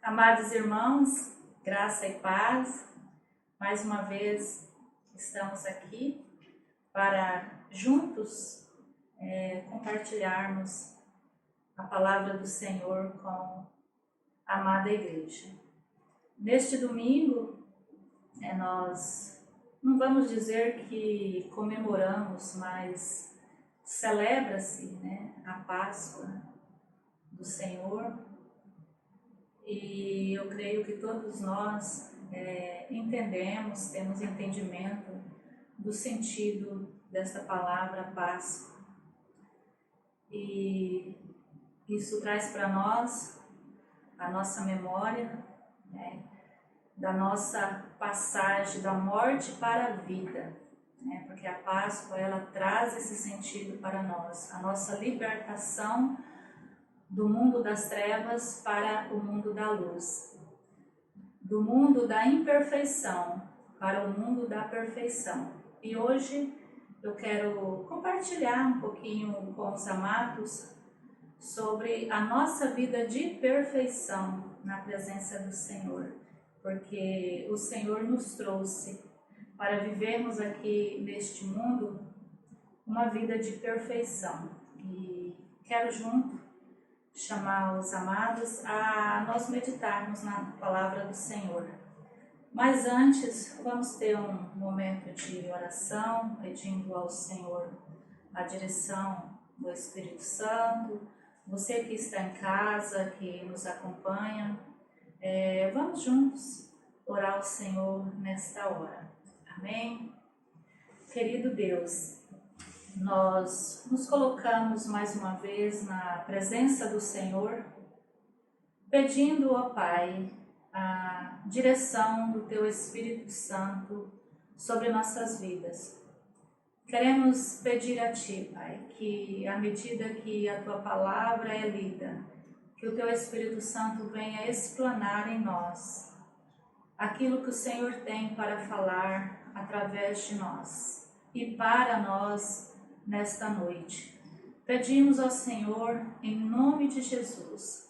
Amados irmãos, graça e paz, mais uma vez estamos aqui para juntos compartilharmos a palavra do Senhor com a amada igreja. Neste domingo, nós não vamos dizer que comemoramos, mas celebra-se a Páscoa do Senhor. E eu creio que todos nós entendemos, temos entendimento do sentido desta palavra Páscoa. E isso traz para nós a nossa memória, da nossa passagem da morte para a vida, porque a Páscoa ela traz esse sentido para nós, a nossa libertação do mundo das trevas para o mundo da luz, do mundo da imperfeição para o mundo da perfeição. E hoje eu quero compartilhar um pouquinho com os amados sobre a nossa vida de perfeição na presença do Senhor, porque o Senhor nos trouxe para vivermos aqui neste mundo uma vida de perfeição. E quero junto chamar os amados a nós meditarmos na palavra do Senhor. Mas antes, vamos ter um momento de oração, pedindo ao Senhor a direção do Espírito Santo. Você que está em casa, que nos acompanha, vamos juntos orar ao Senhor nesta hora. Amém? Querido Deus, nós nos colocamos mais uma vez na presença do Senhor, pedindo, ó Pai, a direção do Teu Espírito Santo sobre nossas vidas. Queremos pedir a Ti, Pai, que à medida que a Tua palavra é lida, que o Teu Espírito Santo venha explanar em nós aquilo que o Senhor tem para falar através de nós e para nós nesta noite. Pedimos ao Senhor, em nome de Jesus,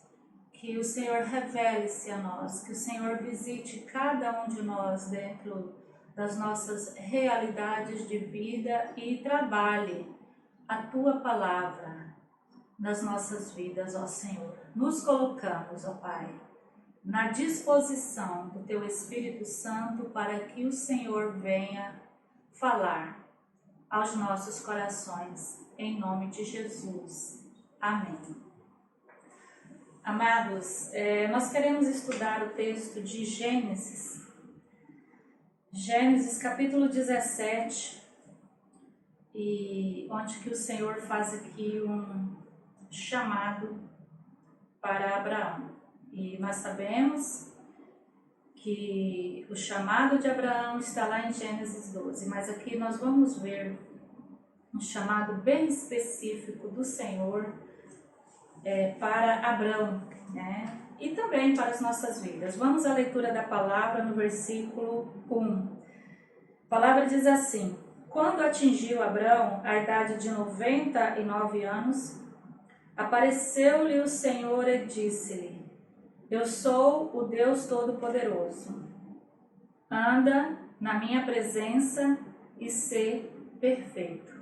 que o Senhor revele-se a nós, que o Senhor visite cada um de nós dentro das nossas realidades de vida e trabalhe a Tua palavra nas nossas vidas, ó Senhor. Nos colocamos, ó Pai, na disposição do Teu Espírito Santo para que o Senhor venha falar aos nossos corações, em nome de Jesus. Amém. Amados, nós queremos estudar o texto de Gênesis capítulo 17, e onde que o Senhor faz aqui um chamado para Abraão. E nós sabemos que o chamado de Abraão está lá em Gênesis 12, mas aqui nós vamos ver um chamado bem específico do Senhor para Abraão, e também para as nossas vidas. Vamos à leitura da palavra no versículo 1. A palavra diz assim: Quando atingiu Abraão a idade de 99 anos, apareceu-lhe o Senhor e disse-lhe: Eu sou o Deus Todo-Poderoso. Anda na minha presença e sê perfeito.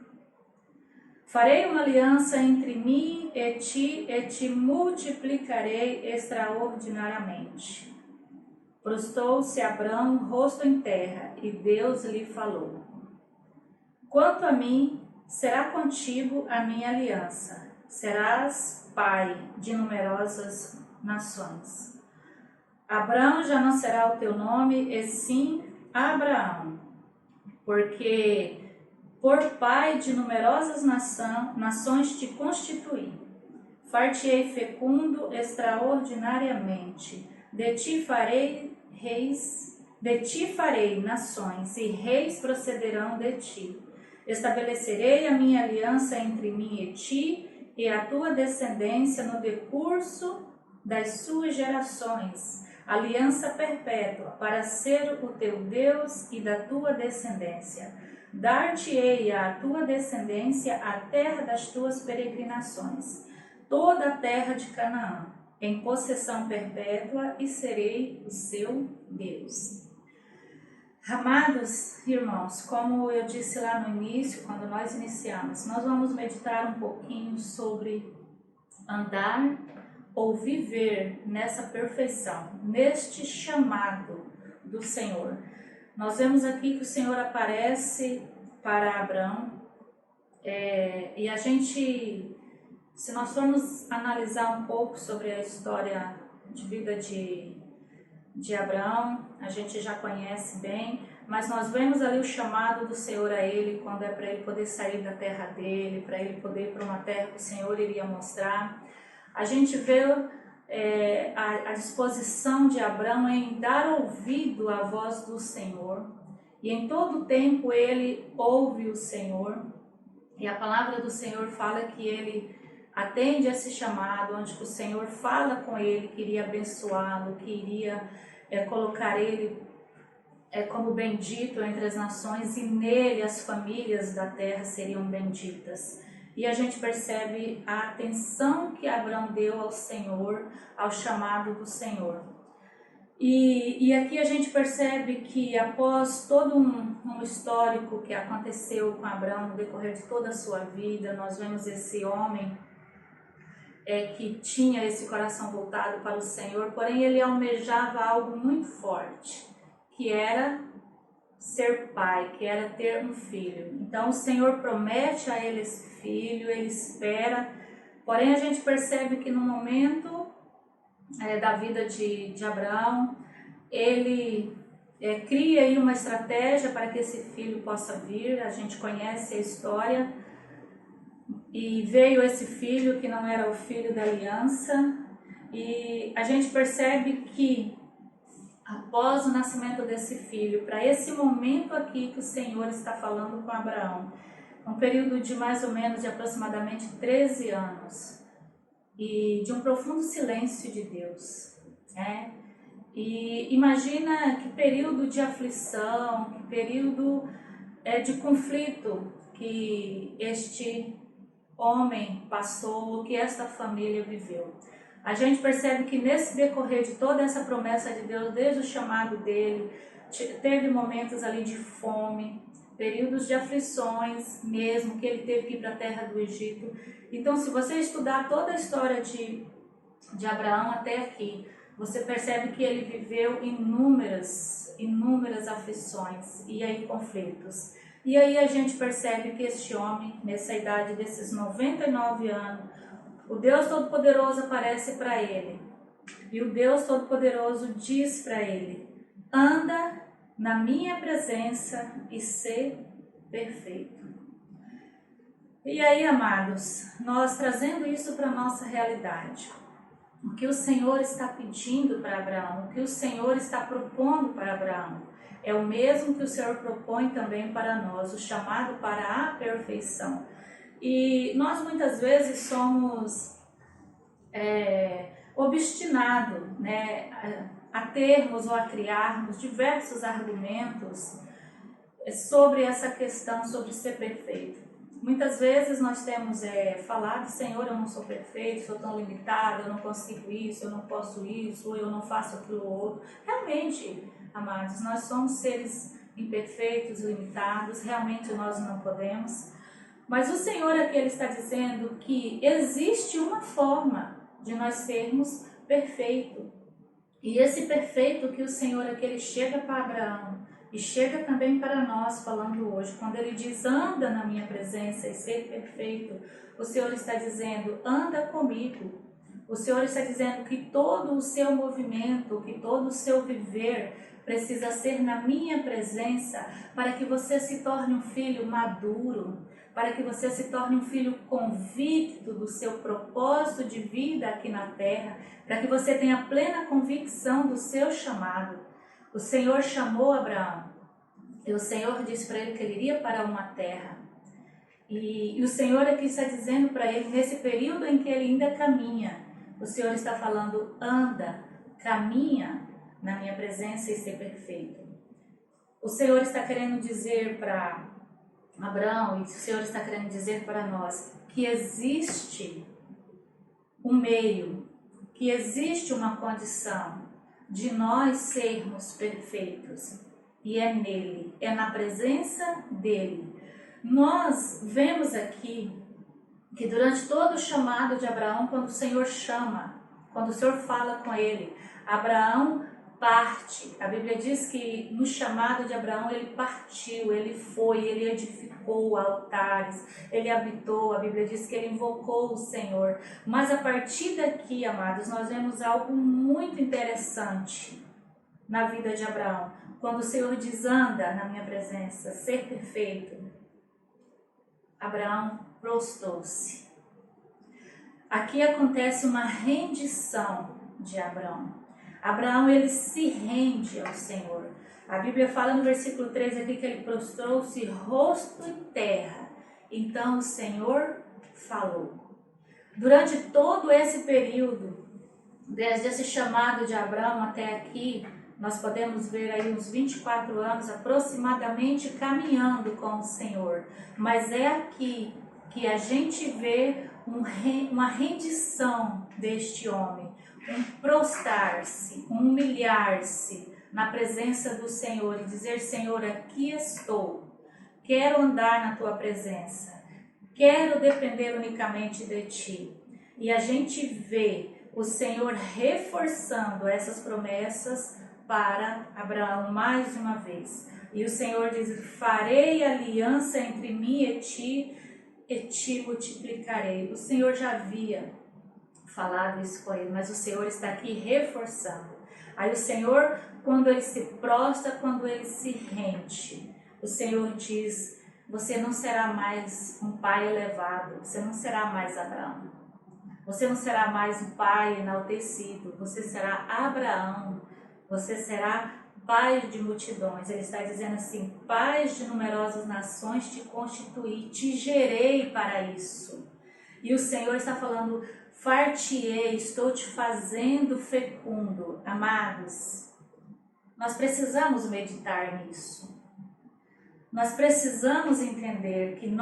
Farei uma aliança entre mim e te multiplicarei extraordinariamente. Prostou-se Abrão, rosto em terra, e Deus lhe falou: Quanto a mim, será contigo a minha aliança. Serás pai de numerosas nações. Abrão já não será o teu nome, e sim Abraão, porque por pai de numerosas nações te constituí. Far-te-ei fecundo extraordinariamente. De ti farei nações, e reis procederão de ti. Estabelecerei a minha aliança entre mim e ti, e a tua descendência no decurso das suas gerações, aliança perpétua, para ser o teu Deus e da tua descendência. Dar-te-ei à tua descendência a terra das tuas peregrinações, toda a terra de Canaã, em possessão perpétua e serei o seu Deus. Amados irmãos, como eu disse lá no início, quando nós iniciamos, nós vamos meditar um pouquinho sobre andar ou viver nessa perfeição, neste chamado do Senhor. Nós vemos aqui que o Senhor aparece para Abrão, e a gente, se nós formos analisar um pouco sobre a história de vida de Abrão, a gente já conhece bem, mas nós vemos ali o chamado do Senhor a ele, quando é para ele poder sair da terra dele, para ele poder ir para uma terra que o Senhor iria mostrar. A gente vê a disposição de Abrão em dar ouvido à voz do Senhor, e em todo tempo ele ouve o Senhor, e a palavra do Senhor fala que ele atende a esse chamado, onde o Senhor fala com ele, que iria abençoá-lo, que iria colocar ele como bendito entre as nações, e nele as famílias da terra seriam benditas. E a gente percebe a atenção que Abrão deu ao Senhor, ao chamado do Senhor. E aqui a gente percebe que após todo um histórico que aconteceu com Abrão no decorrer de toda a sua vida, nós vemos esse homem que tinha esse coração voltado para o Senhor, porém ele almejava algo muito forte, que era ser pai, que era ter um filho. Então o Senhor promete a ele esse filho, ele espera, porém a gente percebe que no momento da vida de Abraão, ele cria aí uma estratégia para que esse filho possa vir. A gente conhece a história, e veio esse filho que não era o filho da aliança, e a gente percebe que após o nascimento desse filho, para esse momento aqui que o Senhor está falando com Abraão, um período de mais ou menos de aproximadamente 13 anos, e de um profundo silêncio de Deus, E imagina que período de aflição, que período de conflito que este homem passou, que esta família viveu. A gente percebe que nesse decorrer de toda essa promessa de Deus, desde o chamado dele, teve momentos ali de fome, períodos de aflições mesmo, que ele teve que ir para a terra do Egito. Então, se você estudar toda a história de Abraão até aqui, você percebe que ele viveu inúmeras aflições e aí conflitos. E aí a gente percebe que este homem, nessa idade desses 99 anos, o Deus Todo-Poderoso aparece para ele. E o Deus Todo-Poderoso diz para ele: anda na minha presença e ser perfeito. E aí, amados, nós trazendo isso para a nossa realidade, o que o Senhor está pedindo para Abraão, o que o Senhor está propondo para Abraão, é o mesmo que o Senhor propõe também para nós, o chamado para a perfeição. E nós muitas vezes somos obstinados, a termos ou a criarmos diversos argumentos sobre essa questão, sobre ser perfeito. Muitas vezes nós temos falado: Senhor, eu não sou perfeito, sou tão limitado, eu não consigo isso, eu não posso isso, eu não faço aquilo outro. Realmente, amados, nós somos seres imperfeitos, limitados, realmente nós não podemos. Mas o Senhor aqui ele está dizendo que existe uma forma de nós sermos perfeitos. E esse perfeito que o Senhor aqui ele chega para Abraão e chega também para nós falando hoje, quando ele diz: anda na minha presença e ser perfeito, o Senhor está dizendo: anda comigo. O Senhor está dizendo que todo o seu movimento, que todo o seu viver precisa ser na minha presença, para que você se torne um filho maduro, para que você se torne um filho convicto do seu propósito de vida aqui na terra, para que você tenha plena convicção do seu chamado. O Senhor chamou Abraão, e o Senhor disse para ele que ele iria para uma terra. E o Senhor aqui está dizendo para ele, nesse período em que ele ainda caminha, o Senhor está falando: anda, caminha na minha presença e ser perfeito. O Senhor está querendo dizer para Abraão, e o Senhor está querendo dizer para nós, que existe um meio que existe uma condição de nós sermos perfeitos, e é nele, é na presença dele. Nós vemos aqui que durante todo o chamado de Abraão, quando o Senhor chama, quando o Senhor fala com ele, Abraão parte. A Bíblia diz que no chamado de Abraão ele partiu, ele foi, ele edificou altares, ele habitou. A Bíblia diz que ele invocou o Senhor. Mas a partir daqui, amados, nós vemos algo muito interessante na vida de Abraão. Quando o Senhor diz: anda na minha presença, ser perfeito, Abraão prostrou-se. Aqui acontece uma rendição de Abraão. Abraão, ele se rende ao Senhor. A Bíblia fala no versículo 3 aqui que ele prostrou-se rosto em terra. Então o Senhor falou. Durante todo esse período, desde esse chamado de Abraão até aqui, nós podemos ver aí uns 24 anos aproximadamente caminhando com o Senhor. Mas é aqui que a gente vê uma rendição deste homem, um prostrar-se, um humilhar-se na presença do Senhor e dizer: Senhor, aqui estou, quero andar na tua presença, quero depender unicamente de ti. E a gente vê o Senhor reforçando essas promessas para Abraão mais uma vez. E o Senhor diz: farei aliança entre mim e te multiplicarei. O Senhor já havia falado isso com ele, mas o Senhor está aqui reforçando. Aí o Senhor, quando ele se prostra, quando ele se rende, o Senhor diz: você não será mais um pai elevado, você não será mais Abraão, você não será mais um pai enaltecido, você será Abraão, você será pai de multidões. Ele está dizendo assim: pais de numerosas nações te constituí, te gerei para isso. E o Senhor está falando: far-te-ei, estou te fazendo fecundo. Amados, nós precisamos meditar nisso. Nós precisamos entender que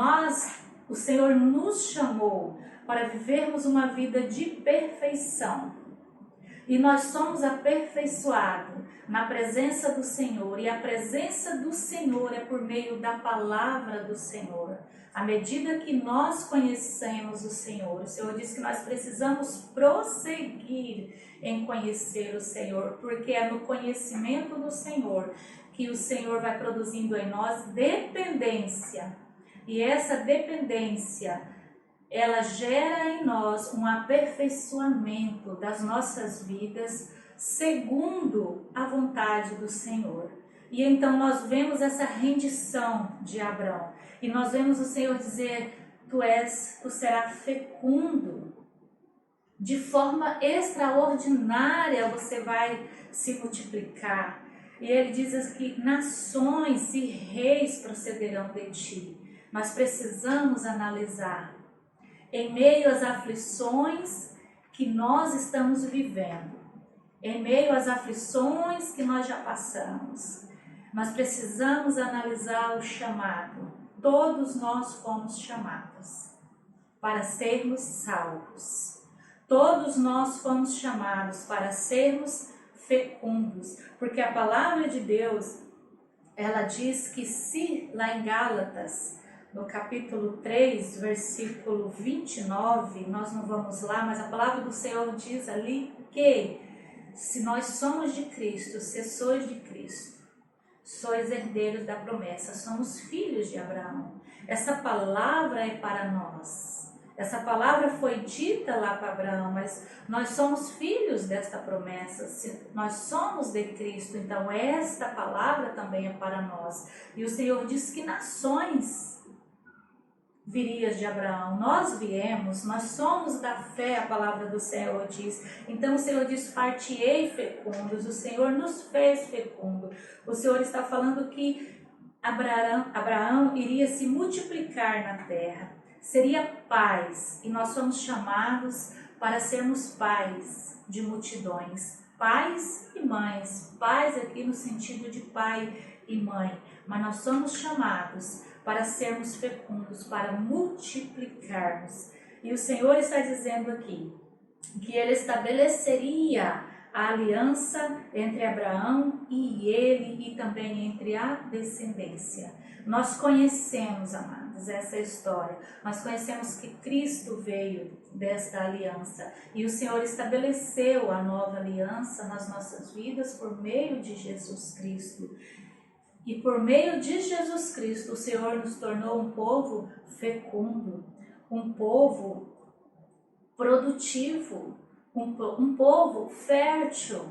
o Senhor nos chamou para vivermos uma vida de perfeição. E nós somos aperfeiçoados na presença do Senhor. E a presença do Senhor é por meio da palavra do Senhor. À medida que nós conhecemos o Senhor diz que nós precisamos prosseguir em conhecer o Senhor, porque é no conhecimento do Senhor que o Senhor vai produzindo em nós dependência. E essa dependência, ela gera em nós um aperfeiçoamento das nossas vidas segundo a vontade do Senhor. E então nós vemos essa rendição de Abraão. E nós vemos o Senhor dizer: tu serás fecundo. De forma extraordinária você vai se multiplicar. E ele diz que nações e reis procederão de ti. Nós precisamos analisar, em meio às aflições que nós estamos vivendo, em meio às aflições que nós já passamos, nós precisamos analisar o chamado. Todos nós fomos chamados para sermos salvos. Todos nós fomos chamados para sermos fecundos, porque a palavra de Deus, ela diz que se lá em Gálatas, no capítulo 3, versículo 29, nós não vamos lá, mas a palavra do Senhor diz ali que se nós somos de Cristo, se sois de Cristo, sois herdeiros da promessa, somos filhos de Abraão. Essa palavra é para nós. Essa palavra foi dita lá para Abraão, mas nós somos filhos desta promessa, nós somos de Cristo, então esta palavra também é para nós. E o Senhor diz que nações virias de Abraão, nós viemos, nós somos da fé, a palavra do Senhor diz. Então o Senhor diz: far-te-ei fecundos, o Senhor nos fez fecundo. O Senhor está falando que Abraão iria se multiplicar na terra, seria pais, e nós somos chamados para sermos pais de multidões, pais e mães, pais aqui no sentido de pai e mãe, mas nós somos chamados para sermos fecundos, para multiplicarmos. E o Senhor está dizendo aqui que ele estabeleceria a aliança entre Abraão e ele e também entre a descendência. Nós conhecemos, amados, essa história. Nós conhecemos que Cristo veio desta aliança e o Senhor estabeleceu a nova aliança nas nossas vidas por meio de Jesus Cristo. E por meio de Jesus Cristo, o Senhor nos tornou um povo fecundo, um povo produtivo, um povo fértil,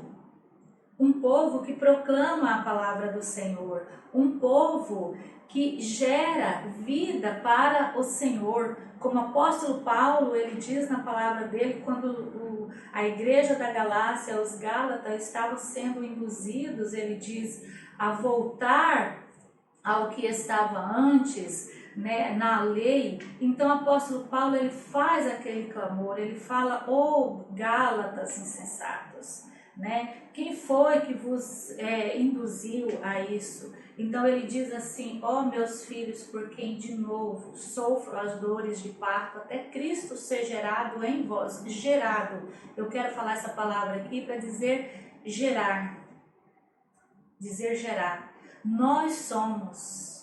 um povo que proclama a palavra do Senhor, um povo que gera vida para o Senhor. Como o apóstolo Paulo, ele diz na palavra dele, quando a igreja da Galácia, os Gálatas, estavam sendo induzidos, ele diz, a voltar ao que estava antes, né, na lei. Então o apóstolo Paulo, ele faz aquele clamor, ele fala: "Ó Gálatas insensatos, né? Quem foi que vos induziu a isso?" Então ele diz assim: "Ó meus filhos, por quem de novo sofro as dores de parto, até Cristo ser gerado em vós." Gerado, eu quero falar essa palavra aqui para dizer gerar, dizer gerar. Nós somos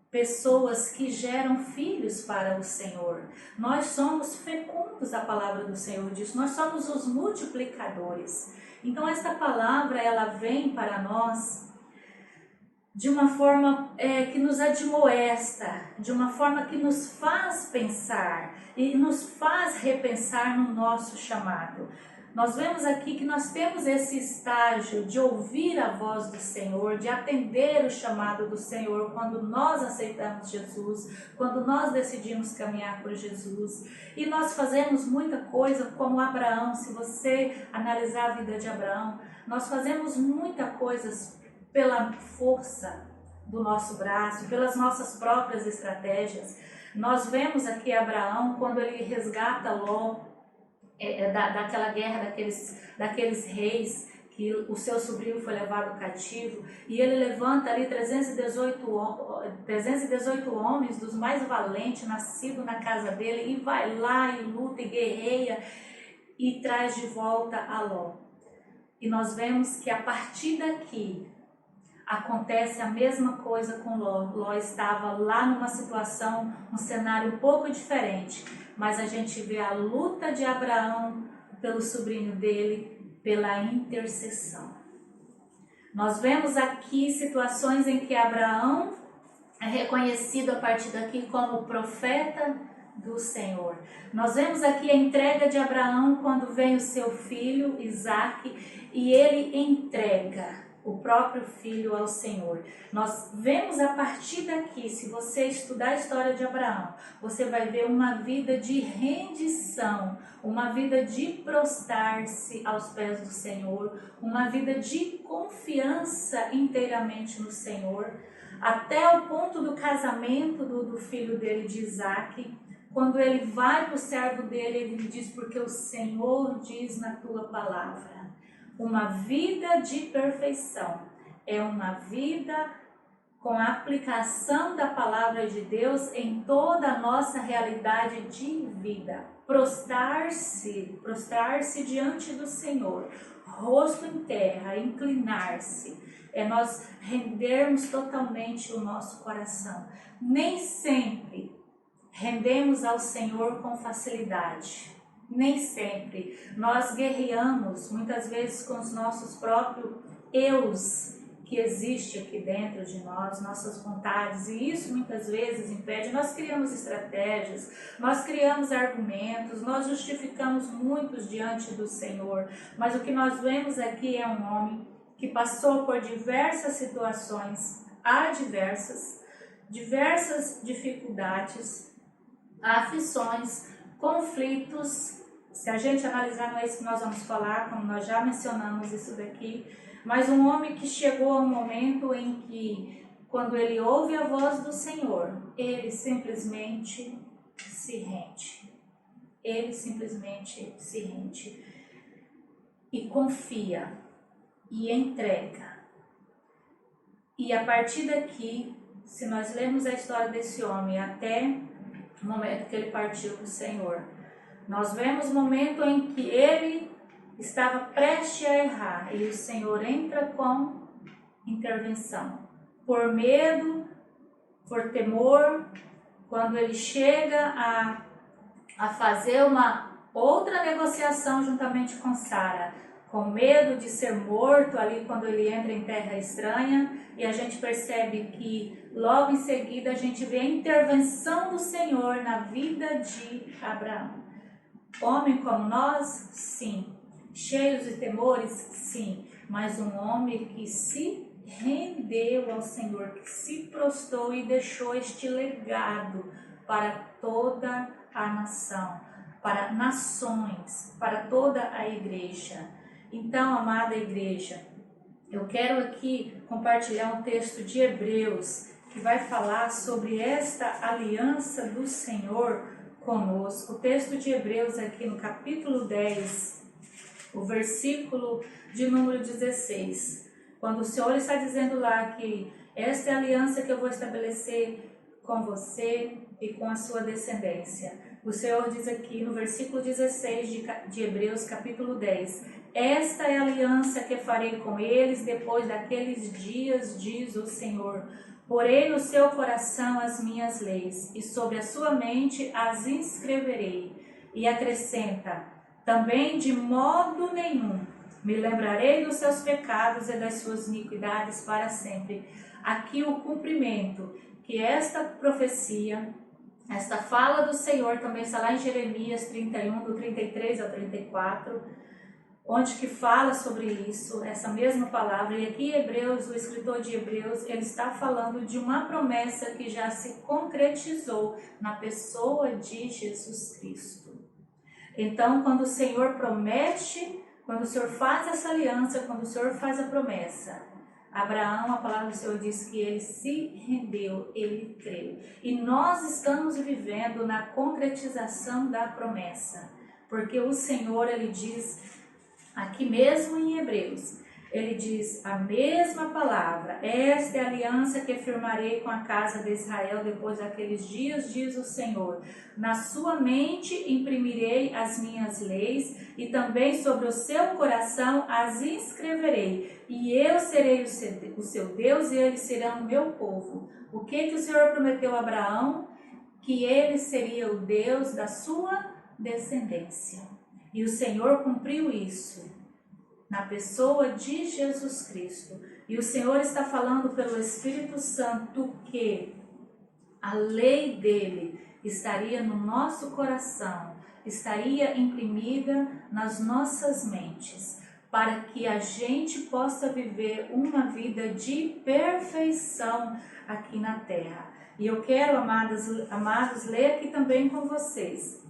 pessoas que geram filhos para o Senhor. Nós somos fecundos, a palavra do Senhor diz. Nós somos os multiplicadores. Então esta palavra, ela vem para nós de uma forma que nos admoesta, de uma forma que nos faz pensar e nos faz repensar no nosso chamado. Nós vemos aqui que nós temos esse estágio de ouvir a voz do Senhor, de atender o chamado do Senhor quando nós aceitamos Jesus, quando nós decidimos caminhar por Jesus. E nós fazemos muita coisa como Abraão. Se você analisar a vida de Abraão, nós fazemos muita coisa pela força do nosso braço, pelas nossas próprias estratégias. Nós vemos aqui Abraão quando ele resgata Ló, daquela guerra daqueles reis que o seu sobrinho foi levado cativo, e ele levanta ali 318 homens dos mais valentes, nascidos na casa dele, e vai lá e luta e guerreia e traz de volta a Ló. E nós vemos que a partir daqui acontece a mesma coisa com Ló. Ló estava lá numa situação, um cenário um pouco diferente, mas a gente vê a luta de Abraão pelo sobrinho dele, pela intercessão. Nós vemos aqui situações em que Abraão é reconhecido a partir daqui como profeta do Senhor. Nós vemos aqui a entrega de Abraão quando vem o seu filho Isaque e ele entrega o próprio filho ao Senhor. Nós vemos a partir daqui, se você estudar a história de Abraão, você vai ver uma vida de rendição, uma vida de prostrar-se aos pés do Senhor, uma vida de confiança inteiramente no Senhor, até o ponto do casamento do filho dele, de Isaque. Quando ele vai para o servo dele, ele diz: "Porque o Senhor diz na tua palavra." Uma vida de perfeição é uma vida com a aplicação da palavra de Deus em toda a nossa realidade de vida. Prostrar-se diante do Senhor, rosto em terra, inclinar-se, é nós rendermos totalmente o nosso coração. Nem sempre rendemos ao Senhor com facilidade. Nem sempre. Nós guerreamos muitas vezes com os nossos próprios eus que existe aqui dentro de nós, nossas vontades, e isso muitas vezes impede. Nós criamos estratégias, nós criamos argumentos, nós justificamos muitos diante do Senhor, mas o que nós vemos aqui é um homem que passou por diversas situações adversas, diversas dificuldades, aflições, conflitos. Se a gente analisar, não é isso que nós vamos falar, como nós já mencionamos isso daqui, mas um homem que chegou a um momento em que, quando ele ouve a voz do Senhor, ele simplesmente se rende. Ele simplesmente se rende e confia e entrega. E a partir daqui, se nós lermos a história desse homem até o momento que ele partiu para o Senhor, Nós vemos o momento em que ele estava prestes a errar e o Senhor entra com intervenção. Por medo, por temor, quando ele chega a fazer uma outra negociação juntamente com Sara, com medo de ser morto ali quando ele entra em terra estranha, e a gente percebe que logo em seguida a gente vê a intervenção do Senhor na vida de Abraão. Homem como nós, sim. Cheios de temores, sim. Mas um homem que se rendeu ao Senhor, que se prostrou e deixou este legado para toda a nação, para nações, para toda a igreja. Então, amada igreja, eu quero aqui compartilhar um texto de Hebreus que vai falar sobre esta aliança do Senhor conosco. O texto de Hebreus aqui no capítulo 10, o versículo de número 16. Quando o Senhor está dizendo lá que esta é a aliança que eu vou estabelecer com você e com a sua descendência. O Senhor diz aqui no versículo 16 de Hebreus capítulo 10. Esta é a aliança que farei com eles depois daqueles dias, diz o Senhor. Porei no seu coração as minhas leis e sobre a sua mente as inscreverei. E acrescenta, também de modo nenhum me lembrarei dos seus pecados e das suas iniquidades para sempre. Aqui o cumprimento, que esta profecia, esta fala do Senhor também está lá em Jeremias 31, do 33 ao 34, onde que fala sobre isso, essa mesma palavra. E aqui Hebreus, o escritor de Hebreus, ele está falando de uma promessa que já se concretizou na pessoa de Jesus Cristo. Então, quando o Senhor promete, quando o Senhor faz essa aliança, quando o Senhor faz a promessa, Abraão, a palavra do Senhor diz que ele se rendeu, ele creu. E nós estamos vivendo na concretização da promessa, porque o Senhor, ele diz, aqui mesmo em Hebreus, ele diz a mesma palavra, esta é a aliança que firmarei com a casa de Israel depois daqueles dias, diz o Senhor. Na sua mente imprimirei as minhas leis e também sobre o seu coração as inscreverei. E eu serei o seu Deus e eles serão o meu povo. O que o Senhor prometeu a Abraão? Que ele seria o Deus da sua descendência. E o Senhor cumpriu isso na pessoa de Jesus Cristo. E o Senhor está falando pelo Espírito Santo que a lei dele estaria no nosso coração, estaria imprimida nas nossas mentes, para que a gente possa viver uma vida de perfeição aqui na terra. E eu quero, amados, ler aqui também com vocês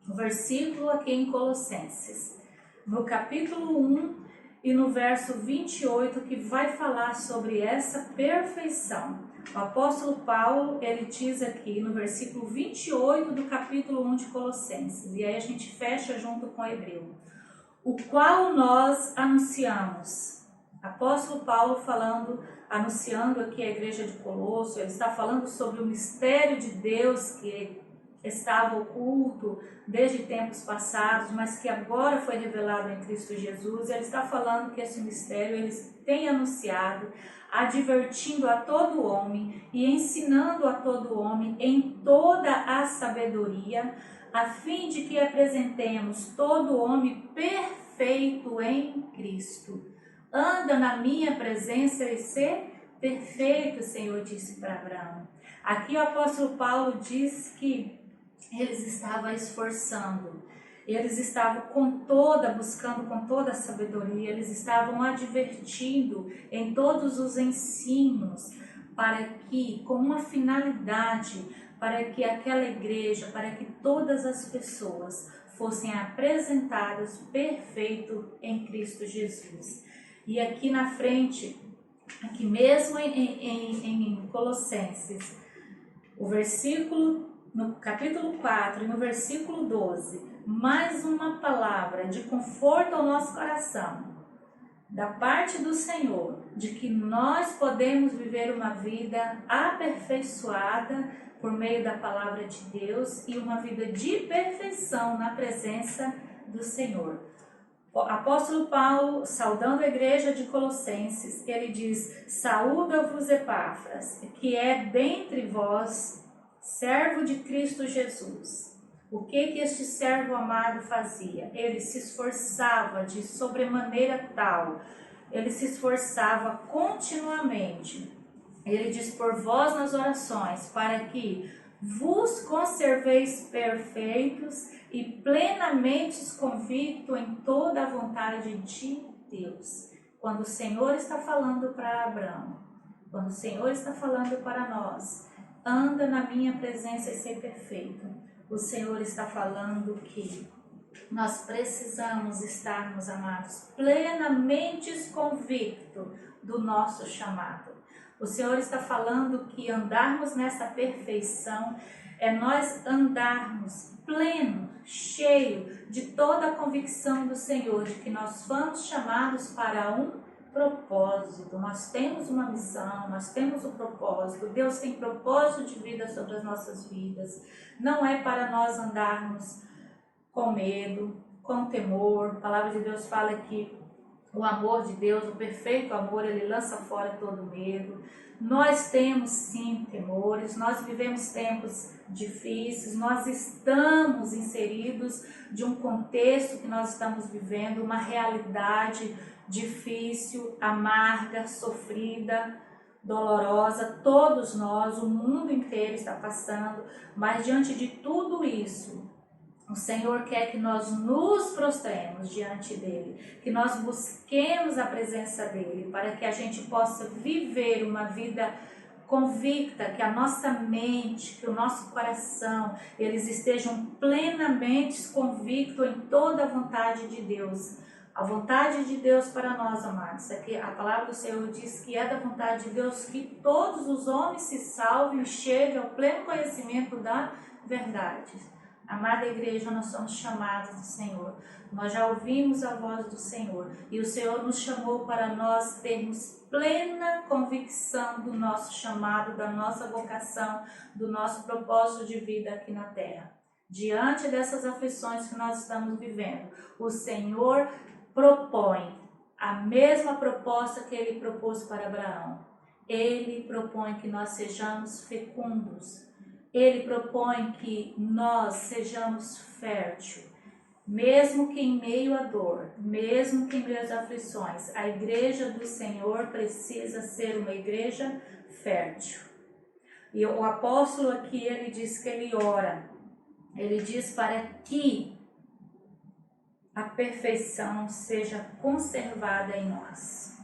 o versículo aqui em Colossenses, no capítulo 1 e no verso 28, que vai falar sobre essa perfeição. O apóstolo Paulo, ele diz aqui no versículo 28 do capítulo 1 de Colossenses, e aí a gente fecha junto com Hebreu, o qual nós anunciamos. Apóstolo Paulo anunciando aqui a igreja de Colosso, ele está falando sobre o mistério de Deus que estava oculto desde tempos passados, mas que agora foi revelado em Cristo Jesus. Ele está falando que esse mistério ele tem anunciado, advertindo a todo homem e ensinando a todo homem em toda a sabedoria, a fim de que apresentemos todo homem perfeito em Cristo. Anda na minha presença e ser perfeito, o Senhor disse para Abraão. Aqui o apóstolo Paulo diz que eles estavam esforçando, eles estavam buscando com toda a sabedoria, eles estavam advertindo em todos os ensinos, para que, com uma finalidade, para que aquela igreja, para que todas as pessoas fossem apresentadas perfeito em Cristo Jesus. E aqui na frente, aqui mesmo em Colossenses, o versículo, no capítulo 4 e no versículo 12, mais uma palavra de conforto ao nosso coração, da parte do Senhor, de que nós podemos viver uma vida aperfeiçoada por meio da palavra de Deus e uma vida de perfeição na presença do Senhor. O apóstolo Paulo, saudando a igreja de Colossenses, ele diz: saúda-vos Epáfras, que é dentre vós servo de Cristo Jesus. O que este servo amado fazia? Ele se esforçava de sobremaneira tal, ele se esforçava continuamente. Ele diz: por vós nas orações, para que vos conserveis perfeitos e plenamente convictos em toda a vontade de Deus. Quando o Senhor está falando para Abraão, quando o Senhor está falando para nós, anda na minha presença e ser perfeito, o Senhor está falando que nós precisamos estarmos, amados, plenamente convictos do nosso chamado. O Senhor está falando que andarmos nessa perfeição é nós andarmos pleno, cheio de toda a convicção do Senhor, de que nós fomos chamados para um propósito. Nós temos uma missão, nós temos um propósito. Deus tem propósito de vida sobre as nossas vidas. Não é para nós andarmos com medo, com temor. A palavra de Deus fala que o amor de Deus, o perfeito amor, ele lança fora todo medo. Nós temos sim temores, nós vivemos tempos difíceis, nós estamos inseridos de um contexto que nós estamos vivendo, uma realidade difícil, amarga, sofrida, dolorosa. Todos nós, o mundo inteiro está passando, mas diante de tudo isso, o Senhor quer que nós nos prostremos diante dele, que nós busquemos a presença dele, para que a gente possa viver uma vida convicta, que a nossa mente, que o nosso coração, eles estejam plenamente convictos em toda a vontade de Deus. A vontade de Deus para nós, amados, é que a palavra do Senhor diz que é da vontade de Deus que todos os homens se salvem e cheguem ao pleno conhecimento da verdade. Amada igreja, nós somos chamados do Senhor, nós já ouvimos a voz do Senhor e o Senhor nos chamou para nós termos plena convicção do nosso chamado, da nossa vocação, do nosso propósito de vida aqui na terra. Diante dessas aflições que nós estamos vivendo, o Senhor propõe a mesma proposta que ele propôs para Abraão. Ele propõe que nós sejamos fecundos. Ele propõe que nós sejamos férteis, mesmo que em meio à dor, mesmo que em meio às aflições. A igreja do Senhor precisa ser uma igreja fértil. E o apóstolo aqui, ele diz que ele ora, ele diz para que a perfeição seja conservada em nós.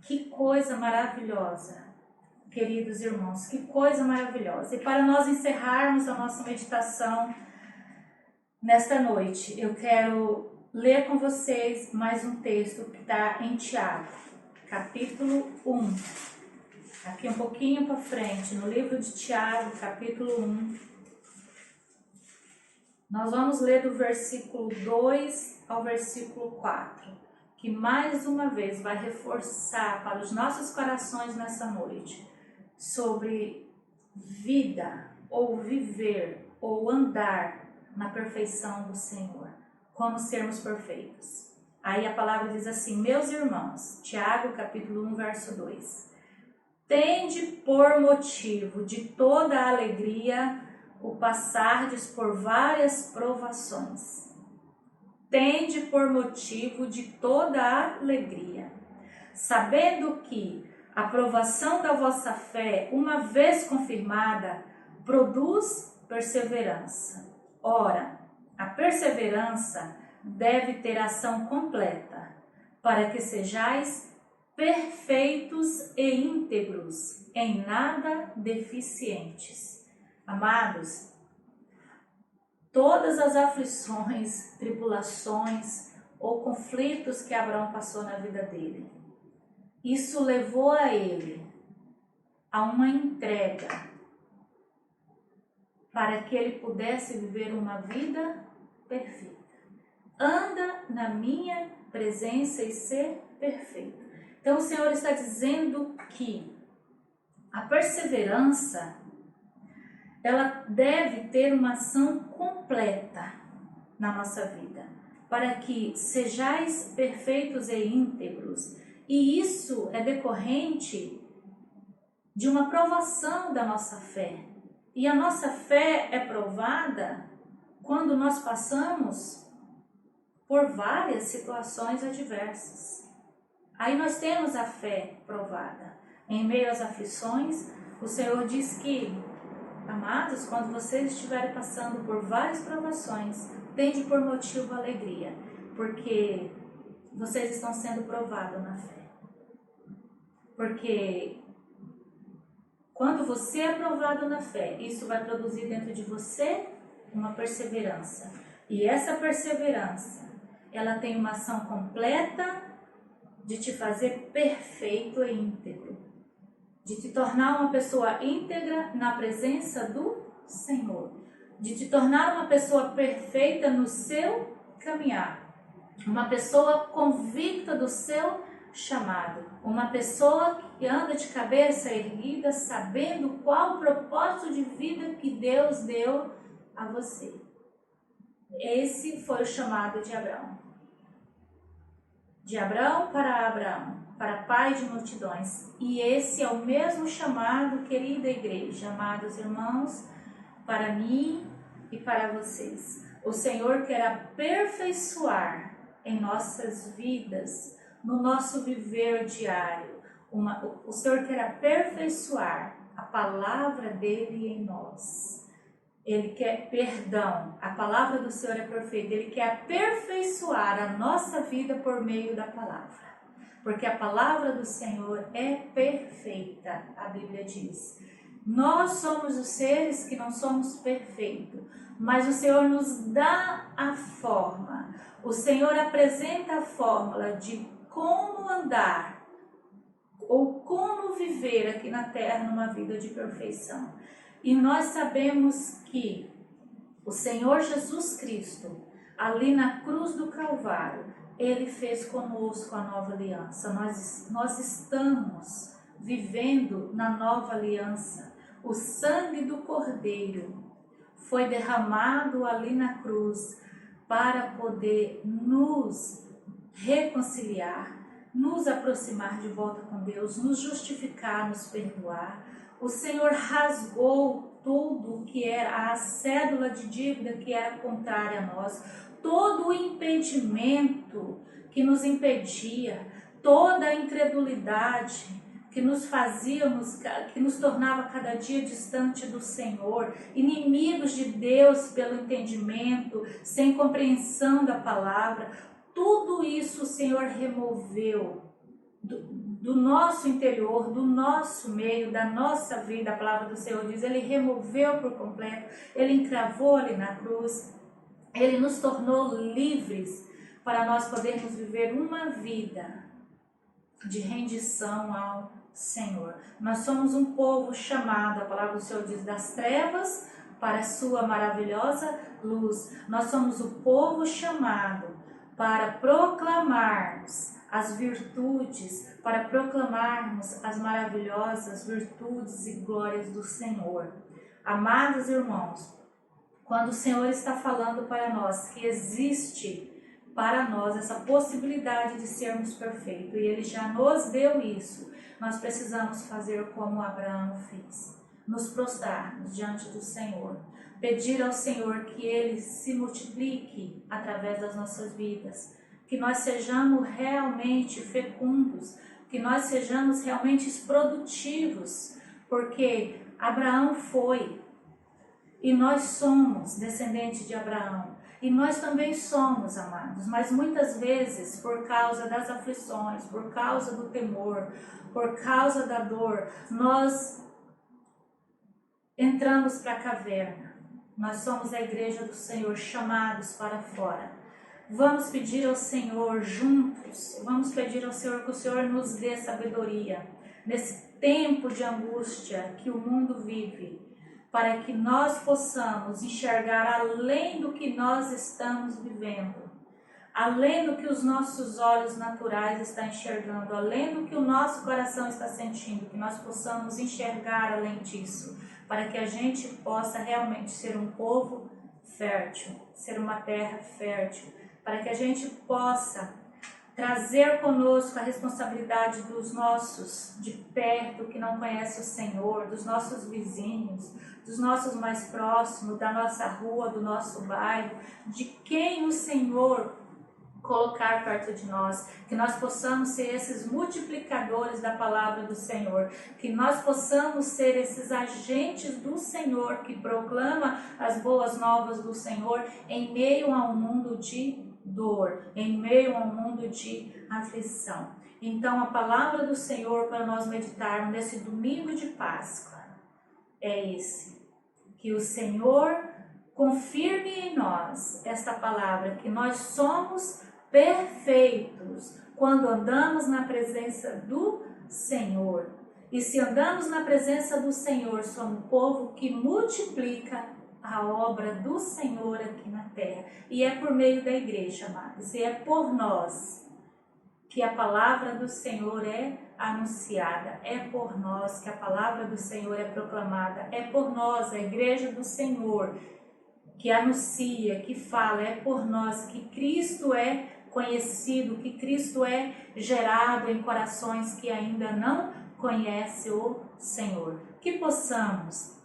Que coisa maravilhosa! Queridos irmãos, que coisa maravilhosa. E para nós encerrarmos a nossa meditação nesta noite, eu quero ler com vocês mais um texto que está em Tiago, capítulo 1. Aqui um pouquinho para frente, no livro de Tiago, capítulo 1. Nós vamos ler do versículo 2 ao versículo 4, que mais uma vez vai reforçar para os nossos corações nessa noite sobre vida, ou viver, ou andar na perfeição do Senhor, como sermos perfeitos. Aí a palavra diz assim: meus irmãos, Tiago capítulo 1, verso 2, tende por motivo de toda a alegria o passardes por várias provações. Tende por motivo de toda a alegria, sabendo que a provação da vossa fé, uma vez confirmada, produz perseverança. Ora, a perseverança deve ter ação completa, para que sejais perfeitos e íntegros, em nada deficientes. Amados, todas as aflições, tribulações ou conflitos que Abraão passou na vida dele, isso levou a ele a uma entrega para que ele pudesse viver uma vida perfeita. Anda na minha presença e ser perfeito. Então o Senhor está dizendo que a perseverança ela deve ter uma ação completa na nossa vida, para que sejais perfeitos e íntegros. E isso é decorrente de uma provação da nossa fé. E a nossa fé é provada quando nós passamos por várias situações adversas. Aí nós temos a fé provada. Em meio às aflições, o Senhor diz que, amados, quando vocês estiverem passando por várias provações, tende por motivo a alegria, porque vocês estão sendo provados na fé. Porque quando você é provado na fé, isso vai produzir dentro de você uma perseverança. E essa perseverança, ela tem uma ação completa de te fazer perfeito e íntegro, de te tornar uma pessoa íntegra na presença do Senhor, de te tornar uma pessoa perfeita no seu caminhar, uma pessoa convicta do seu chamado, uma pessoa que anda de cabeça erguida, sabendo qual o propósito de vida que Deus deu a você. Esse foi o chamado de Abraão. De Abraão, para pai de multidões. E esse é o mesmo chamado, querida igreja, amados irmãos, para mim e para vocês. O Senhor quer aperfeiçoar em nossas vidas, no nosso viver diário. O Senhor quer aperfeiçoar a palavra dele em nós. Ele quer perdão, a palavra do Senhor é perfeita, Ele quer aperfeiçoar a nossa vida por meio da palavra, porque a palavra do Senhor é perfeita, a Bíblia diz. Nós somos os seres que não somos perfeitos, mas o Senhor nos dá a forma, o Senhor apresenta a fórmula de como andar ou como viver aqui na terra numa vida de perfeição. E nós sabemos que o Senhor Jesus Cristo, ali na cruz do Calvário, Ele fez conosco a nova aliança. Nós estamos vivendo na nova aliança. O sangue do Cordeiro foi derramado ali na cruz para poder nos reconciliar, nos aproximar de volta com Deus, nos justificar, nos perdoar. O Senhor rasgou tudo que era a cédula de dívida que era contrária a nós, todo o impedimento que nos impedia, toda a incredulidade que nos fazíamos, que nos tornava cada dia distante do Senhor, inimigos de Deus pelo entendimento, sem compreensão da palavra. Tudo isso o Senhor removeu do nosso interior, do nosso meio, da nossa vida. A palavra do Senhor diz, Ele removeu por completo, Ele encravou ali na cruz, Ele nos tornou livres para nós podermos viver uma vida de rendição ao Senhor. Nós somos um povo chamado, a palavra do Senhor diz, das trevas para a sua maravilhosa luz. Nós somos o povo chamado para proclamarmos as virtudes, para proclamarmos as maravilhosas virtudes e glórias do Senhor. Amados irmãos, quando o Senhor está falando para nós que existe para nós essa possibilidade de sermos perfeitos, e Ele já nos deu isso, nós precisamos fazer como Abraão fez, nos prostrarmos diante do Senhor, pedir ao Senhor que Ele se multiplique através das nossas vidas, que nós sejamos realmente fecundos, que nós sejamos realmente produtivos, porque Abraão foi, e nós somos descendentes de Abraão, e nós também somos, amados, mas muitas vezes por causa das aflições, por causa do temor, por causa da dor, nós entramos para a caverna. Nós somos a igreja do Senhor, chamados para fora. Vamos pedir ao Senhor juntos, vamos pedir ao Senhor que o Senhor nos dê sabedoria nesse tempo de angústia que o mundo vive, para que nós possamos enxergar além do que nós estamos vivendo, além do que os nossos olhos naturais estão enxergando, além do que o nosso coração está sentindo, que nós possamos enxergar além disso, para que a gente possa realmente ser um povo fértil, ser uma terra fértil, para que a gente possa trazer conosco a responsabilidade dos nossos de perto que não conhecem o Senhor, dos nossos vizinhos, dos nossos mais próximos, da nossa rua, do nosso bairro, de quem o Senhor colocar perto de nós, que nós possamos ser esses multiplicadores da palavra do Senhor, que nós possamos ser esses agentes do Senhor que proclama as boas novas do Senhor em meio a um mundo de dor, em meio a um mundo de aflição. Então a palavra do Senhor para nós meditarmos nesse domingo de Páscoa é esse, que o Senhor confirme em nós esta palavra, que nós somos perfeitos quando andamos na presença do Senhor. E se andamos na presença do Senhor, somos um povo que multiplica a obra do Senhor aqui na terra. E é por meio da igreja, amados, e é por nós que a palavra do Senhor é anunciada, é por nós que a palavra do Senhor é proclamada, é por nós, a igreja do Senhor, que anuncia, que fala, é por nós que Cristo é conhecido, que Cristo é gerado em corações que ainda não conhecem o Senhor. Que possamos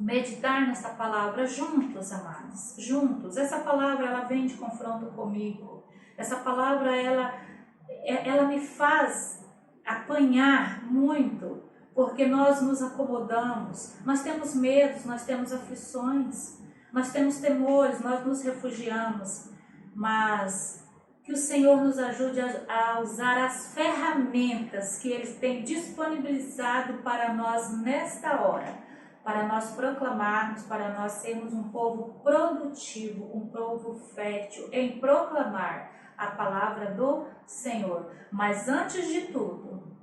meditar nessa palavra juntos, amados, juntos. Essa palavra, ela vem de confronto comigo. Essa palavra, ela me faz apanhar muito, porque nós nos acomodamos, nós temos medos, nós temos aflições, nós temos temores, nós nos refugiamos, mas que o Senhor nos ajude a usar as ferramentas que Ele tem disponibilizado para nós nesta hora, para nós proclamarmos, para nós sermos um povo produtivo, um povo fértil em proclamar a palavra do Senhor. Mas antes de tudo,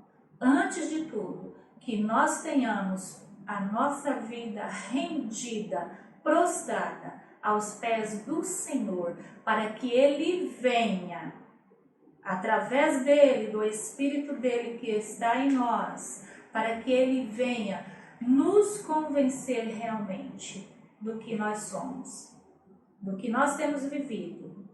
que nós tenhamos a nossa vida rendida, prostrada aos pés do Senhor, para que Ele venha, através dele, do Espírito dele que está em nós, para que Ele venha nos convencer realmente do que nós somos, do que nós temos vivido,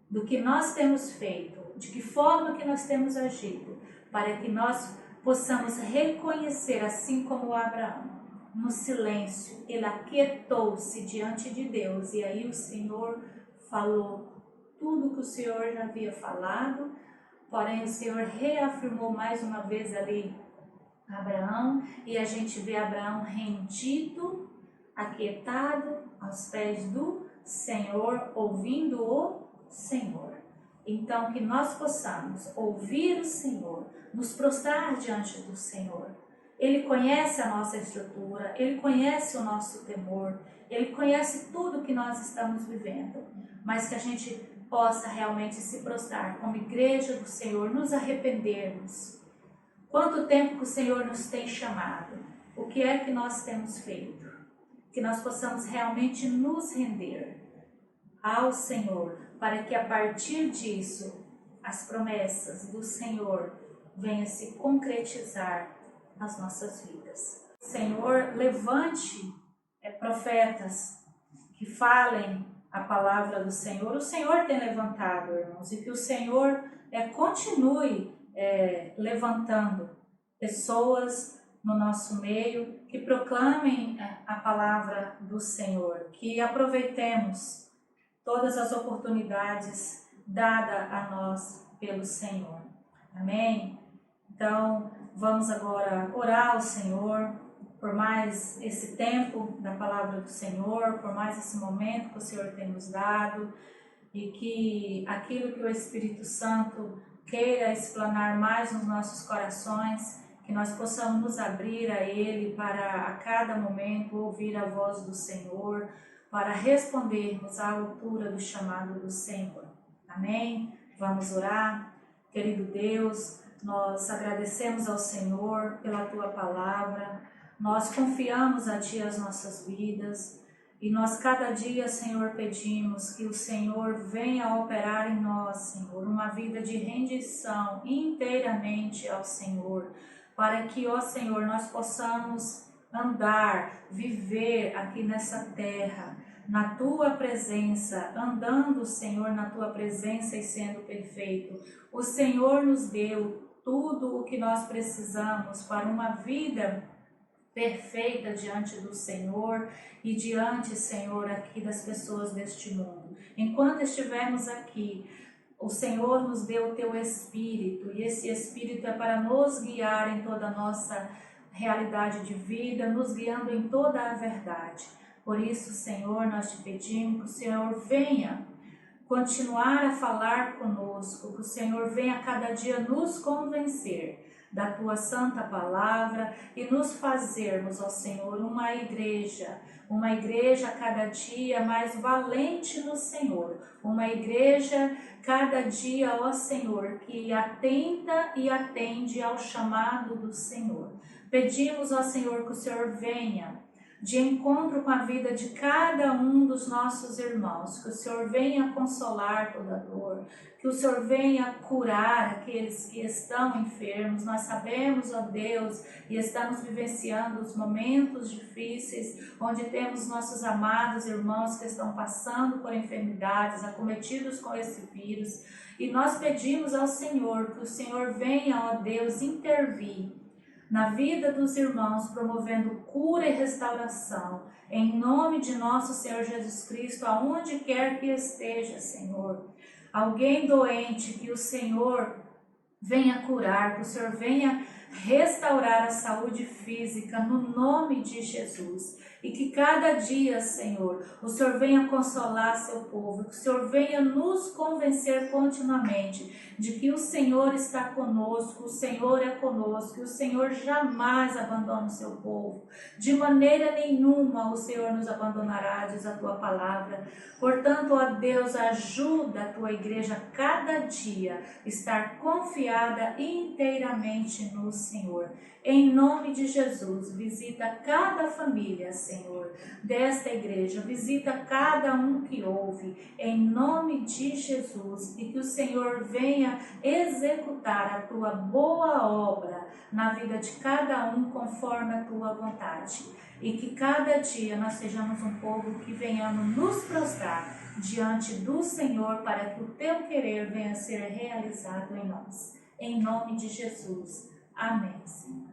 do que nós temos feito, de que forma que nós temos agido, para que nós possamos reconhecer, assim como Abraão, no silêncio, ele aquietou-se diante de Deus, e aí o Senhor falou tudo que o Senhor já havia falado, porém o Senhor reafirmou mais uma vez ali Abraão, e a gente vê Abraão rendido, aquietado aos pés do Senhor, ouvindo o Senhor. Então que nós possamos ouvir o Senhor, nos prostrar diante do Senhor. Ele conhece a nossa estrutura, Ele conhece o nosso temor, Ele conhece tudo que nós estamos vivendo, mas que a gente possa realmente se prostrar como igreja do Senhor, nos arrependermos. Quanto tempo que o Senhor nos tem chamado? O que é que nós temos feito? Que nós possamos realmente nos render ao Senhor, para que a partir disso as promessas do Senhor venham se concretizar nas nossas vidas. Senhor, levante profetas que falem a palavra do Senhor. O Senhor tem levantado, irmãos, e que o Senhor continue levantando pessoas no nosso meio que proclamem a palavra do Senhor, que aproveitemos todas as oportunidades dadas a nós pelo Senhor. Amém? Então, vamos agora orar ao Senhor por mais esse tempo da palavra do Senhor, por mais esse momento que o Senhor tem nos dado, e que aquilo que o Espírito Santo queira explanar mais nos nossos corações, que nós possamos nos abrir a Ele para a cada momento ouvir a voz do Senhor, para respondermos à altura do chamado do Senhor. Amém? Vamos orar. Querido Deus, nós agradecemos ao Senhor pela Tua palavra, nós confiamos a Ti as nossas vidas e nós cada dia, Senhor, pedimos que o Senhor venha operar em nós, Senhor, uma vida de rendição inteiramente ao Senhor, para que, ó Senhor, nós possamos andar, viver aqui nessa terra, na tua presença, andando, Senhor, na tua presença e sendo perfeito. O Senhor nos deu tudo o que nós precisamos para uma vida perfeita diante do Senhor e diante, Senhor, aqui das pessoas deste mundo. Enquanto estivermos aqui, o Senhor nos deu o teu Espírito, e esse Espírito é para nos guiar em toda a nossa realidade de vida, nos guiando em toda a verdade. Por isso, Senhor, nós te pedimos que o Senhor venha continuar a falar conosco, que o Senhor venha cada dia nos convencer da tua santa palavra e nos fazermos, ó Senhor, uma igreja cada dia mais valente no Senhor, uma igreja cada dia, ó Senhor, que atenta e atende ao chamado do Senhor. Pedimos, ó Senhor, que o Senhor venha de encontro com a vida de cada um dos nossos irmãos, que o Senhor venha consolar toda dor, que o Senhor venha curar aqueles que estão enfermos. Nós sabemos, ó Deus, e estamos vivenciando os momentos difíceis, onde temos nossos amados irmãos que estão passando por enfermidades, acometidos com esse vírus, e nós pedimos ao Senhor que o Senhor venha, ó Deus, intervir na vida dos irmãos, promovendo cura e restauração, em nome de nosso Senhor Jesus Cristo, aonde quer que esteja, Senhor. Alguém doente, que o Senhor venha curar, que o Senhor venha restaurar a saúde física, no nome de Jesus. E que cada dia, Senhor, o Senhor venha consolar seu povo, que o Senhor venha nos convencer continuamente de que o Senhor está conosco, o Senhor é conosco, e o Senhor jamais abandona o seu povo. De maneira nenhuma o Senhor nos abandonará, diz a tua palavra. Portanto, ó Deus, ajuda a tua igreja cada dia a estar confiada inteiramente no Senhor. Em nome de Jesus, visita cada família, Senhor, desta igreja, visita cada um que ouve, em nome de Jesus, e que o Senhor venha executar a tua boa obra na vida de cada um conforme a tua vontade, e que cada dia nós sejamos um povo que venhamos nos prostrar diante do Senhor para que o teu querer venha a ser realizado em nós, em nome de Jesus. Amém, Senhor.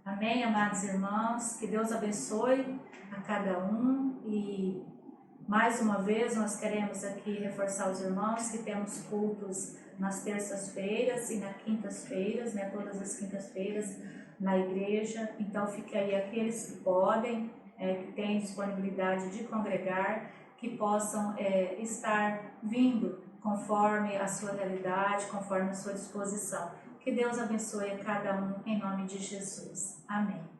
Amém, amados irmãos, que Deus abençoe a cada um, e mais uma vez nós queremos aqui reforçar os irmãos que temos cultos nas terças-feiras e nas quintas-feiras, né, todas as quintas-feiras na igreja. Então fique aí aqueles que podem, que têm disponibilidade de congregar, que possam estar vindo conforme a sua realidade, conforme a sua disposição. Que Deus abençoe a cada um em nome de Jesus. Amém.